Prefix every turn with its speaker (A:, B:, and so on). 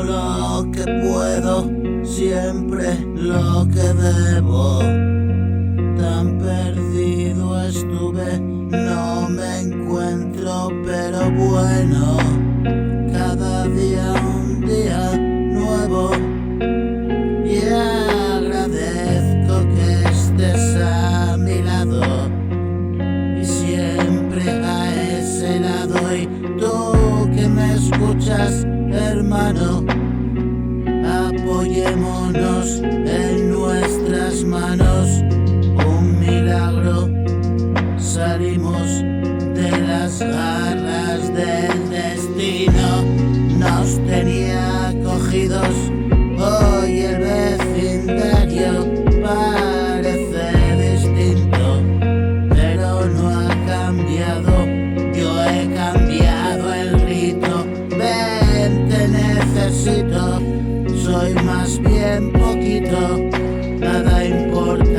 A: lo que puedo, siempre lo que debo. Tan perdido estuve, no me encuentro, pero bueno, cada día un día nuevo. Y agradezco que estés a mi lado, y siempre a ese lado. Y tú que me escuchas, hermano, apoyémonos en nuestras manos. Un milagro, salimos de las garras del destino. Nos tenía cogidos, hoy el vecindario parece distinto, pero no ha cambiado. Yo he cambiado el rito. Ven, te necesito, soy más bien poquito, nada importa.